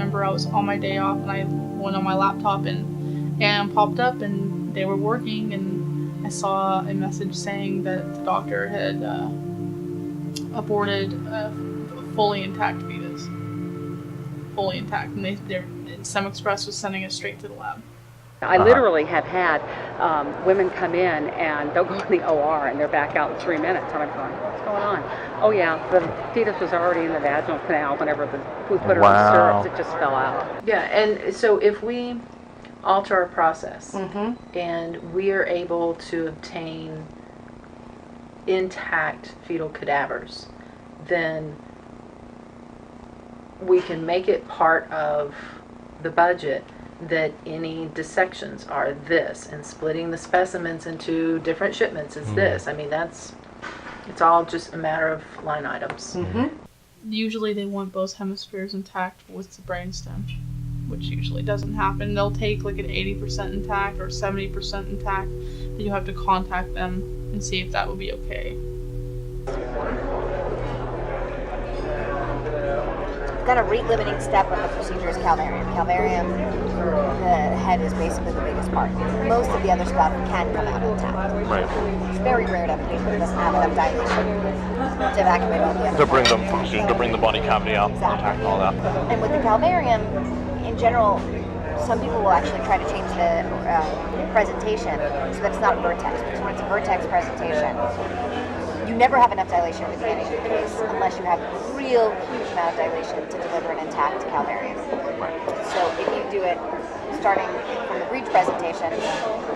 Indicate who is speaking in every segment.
Speaker 1: remember I was on my day off and I went on my laptop and popped up and they were working, and I saw a message saying that the doctor had aborted a fully intact fetus. Fully intact. And SemExpress was sending it straight to the lab.
Speaker 2: I literally have had women come in and they'll go in the OR and they're back out in 3 minutes. And I'm going, what's going on? Oh yeah, the fetus was already in the vaginal canal whenever we put her on syrups. It just fell out.
Speaker 3: Yeah, and so if we alter our process and we are able to obtain intact fetal cadavers, then we can make it part of the budget that any dissections are this, and splitting the specimens into different shipments is this. I mean, it's all just a matter of line items.
Speaker 1: Usually they want both hemispheres intact with the brainstem, which usually doesn't happen. They'll take like an 80% intact or 70% intact, but you have to contact them and see if that would be okay.
Speaker 4: Got a rate-limiting step of the procedure is calvarium. Calvarium, the head is basically the biggest part. Most of the other stuff can come out intact.
Speaker 5: Right.
Speaker 4: It's very rare to have a patient that doesn't have enough dilation to evacuate all the other
Speaker 5: To bring them function, to bring the body cavity out, intact and all that.
Speaker 4: And with the calvarium, in general, some people will actually try to change the presentation so that it's not a vertex. Because when it's a vertex presentation, you never have enough dilation at the beginning of the case unless you have a real huge amount of dilation to deliver an intact calvarium. So if you do it starting from the breech presentation,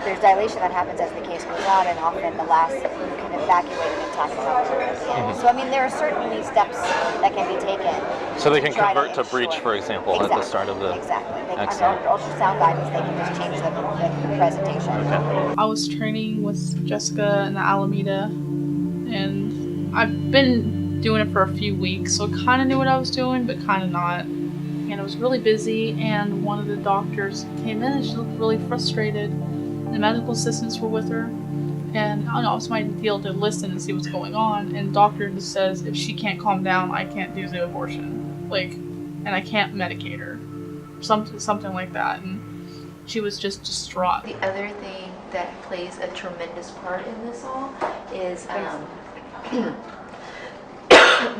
Speaker 4: there's dilation that happens as the case goes on, and often the last you can evacuate an intact calvarium. So I mean, there are certainly steps that can be taken.
Speaker 5: So they can convert to breech, for example, at the start of the...
Speaker 4: Exactly. Under ultrasound guidance, they can just change the presentation.
Speaker 5: Okay.
Speaker 1: I was training with Jessica in the Alameda, and I've been doing it for a few weeks, so I kind of knew what I was doing, but kind of not. And I was really busy, and one of the doctors came in and she looked really frustrated. The medical assistants were with her, and I don't know, it's my deal to listen and see what's going on. And the doctor just says, if she can't calm down, I can't do the abortion. And I can't medicate her. Something like that. And she was just distraught.
Speaker 6: The other thing that plays a tremendous part in this all is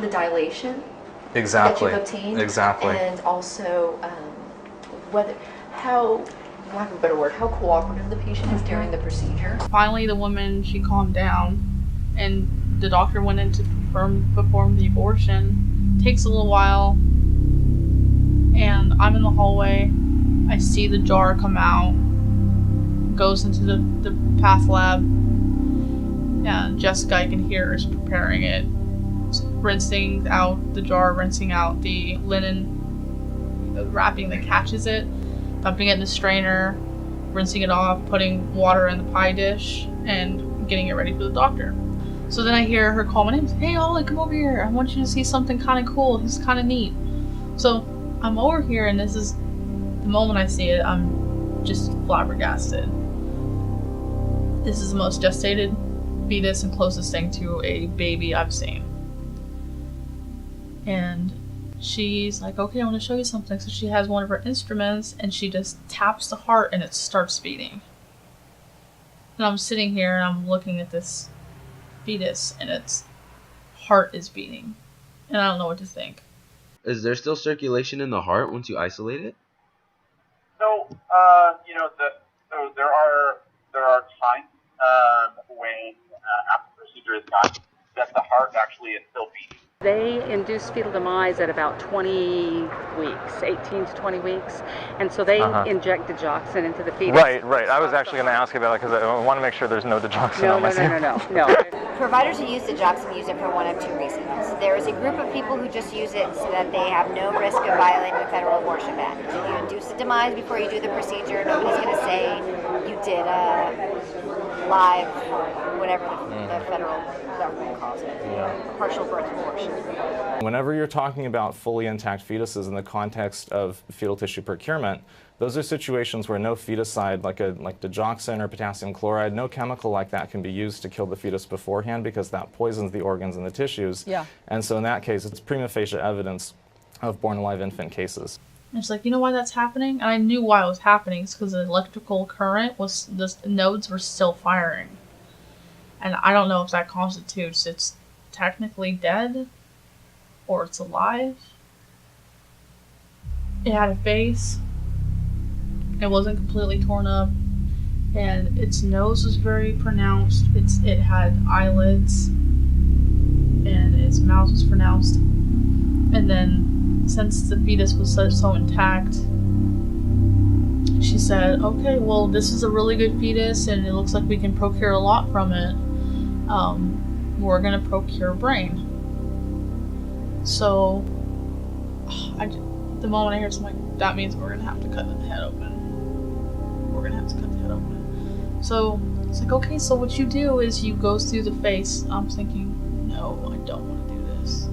Speaker 6: the dilation that you've obtained.
Speaker 5: Exactly.
Speaker 6: And also how lack of a better word, how cooperative the patient is during the procedure.
Speaker 1: Finally, the woman, she calmed down, and the doctor went in to perform the abortion. Takes a little while, and I'm in the hallway. I see the jar come out, goes into the path lab, and Jessica, I can hear her, is preparing it, rinsing out the jar, rinsing out the linen wrapping that catches it, dumping it in the strainer, rinsing it off, putting water in the pie dish, and getting it ready for the doctor. So then I hear her call my name, hey Ollie, come over here, I want you to see something kind of cool, this is kind of neat. So I'm over here, and this is the moment I see it, I'm just flabbergasted. This is the most gestated fetus and closest thing to a baby I've seen. And she's like, okay, I want to show you something. So she has one of her instruments, and she just taps the heart, and it starts beating. And I'm sitting here, and I'm looking at this fetus, and its heart is beating. And I don't know what to think.
Speaker 7: Is there still circulation in the heart once you isolate it?
Speaker 8: So, so there are times when after the procedure is done that the heart actually is still beating.
Speaker 2: They induce fetal demise at about 20 weeks, 18 to 20 weeks, and so they inject digoxin into the fetus.
Speaker 5: Right. I was actually going to ask you about it because I want to make sure there's no digoxin on my
Speaker 4: No. Providers who use digoxin use it for one of two reasons. There is a group of people who just use it so that they have no risk of violating the federal abortion ban. If you induce a demise before you do the procedure, nobody's going to say you did a live, whatever the federal government calls it, a partial birth abortion.
Speaker 9: Whenever you're talking about fully intact fetuses in the context of fetal tissue procurement, those are situations where no feticide, like digoxin or potassium chloride, no chemical like that can be used to kill the fetus beforehand because that poisons the organs and the tissues. Yeah. And so in that case, it's prima facie evidence of born alive infant cases.
Speaker 1: And she's like, you know why that's happening? And I knew why it was happening. It's because the electrical current was, the nodes were still firing. And I don't know if that constitutes it's technically dead or it's alive. It had a face. It wasn't completely torn up. And its nose was very pronounced. It had eyelids. And its mouth was pronounced. And then, since the fetus was so intact, she said, okay, well, this is a really good fetus and it looks like we can procure a lot from it. We're going to procure a brain. So, the moment I hear something like, that means we're going to have to cut the head open. We're going to have to cut the head open. So, it's like, okay, so what you do is you go through the face. I'm thinking, no, I don't want to do this.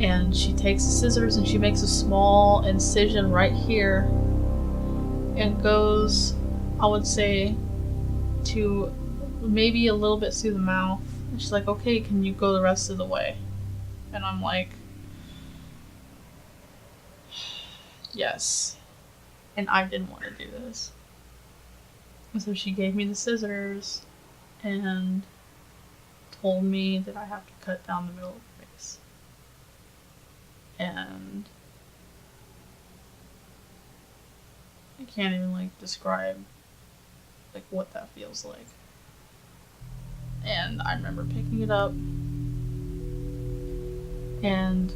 Speaker 1: And she takes the scissors and she makes a small incision right here and goes, I would say, to maybe a little bit through the mouth. And she's like, okay, can you go the rest of the way? And I'm like, yes. And I didn't want to do this. And so she gave me the scissors and told me that I have to cut down the middle of the face. And I can't even describe what that feels like. And I remember picking it up and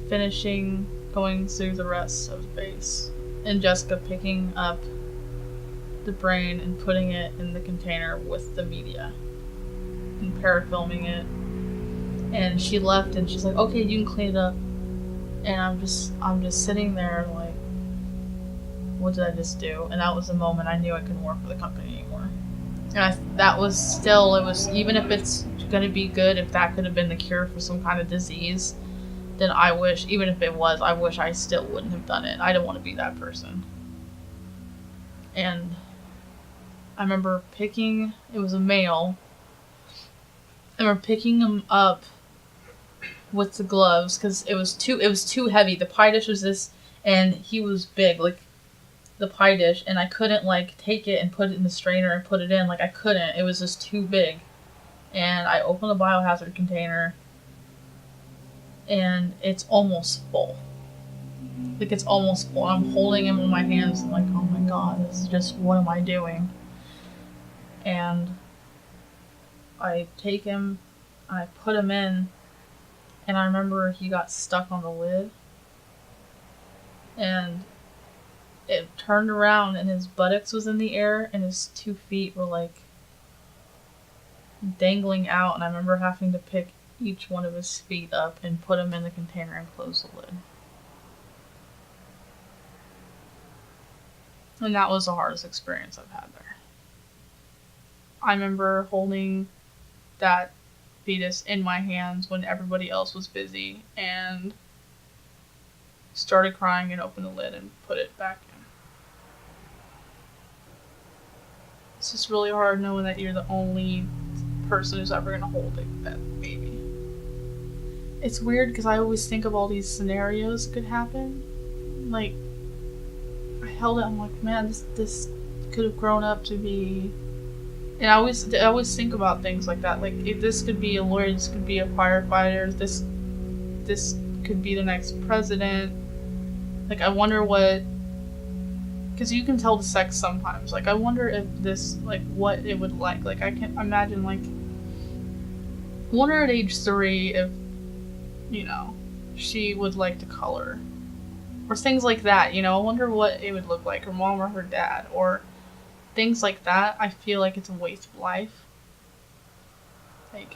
Speaker 1: finishing going through the rest of the face, and Jessica picking up the brain and putting it in the container with the media and parafilming it. And she left and she's like, okay, you can clean it up. And I'm just sitting there like, what did I just do? And that was the moment I knew I couldn't work for the company anymore. And it was, even if it's going to be good, if that could have been the cure for some kind of disease, then I wish I still wouldn't have done it. I don't want to be that person. And I remember it was a male. I remember picking him up with the gloves because it was too heavy. The pie dish was this, and he was big, the pie dish, and I couldn't take it and put it in the strainer and put it in. I couldn't. It was just too big. And I opened the biohazard container, and it's almost full. It's almost full. I'm holding him in my hands and oh my god, this is just, what am I doing? And I take him, and I put him in, and I remember he got stuck on the lid. And it turned around and his buttocks was in the air and his 2 feet were dangling out, and I remember having to pick each one of his feet up and put him in the container and close the lid. And that was the hardest experience I've had there. I remember holding that fetus in my hands when everybody else was busy and started crying and opened the lid and put it back in. It's just really hard knowing that you're the only person who's ever going to hold that baby. It's weird because I always think of all these scenarios that could happen. I held it, I'm like, man, this could have grown up to be... And I always think about things like that. If this could be a lawyer, this could be a firefighter, this could be the next president. I wonder what... Because you can tell the sex sometimes. I wonder if this, what it would like. I can imagine, I wonder at age 3 if, she would like to color. Or things like that, I wonder what it would look like, her mom or her dad, or things like that. I feel like it's a waste of life.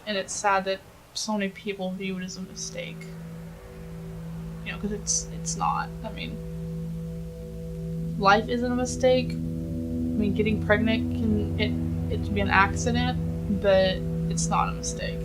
Speaker 1: And it's sad that so many people view it as a mistake. Because it's not. I mean, life isn't a mistake. Getting pregnant it be an accident, but it's not a mistake.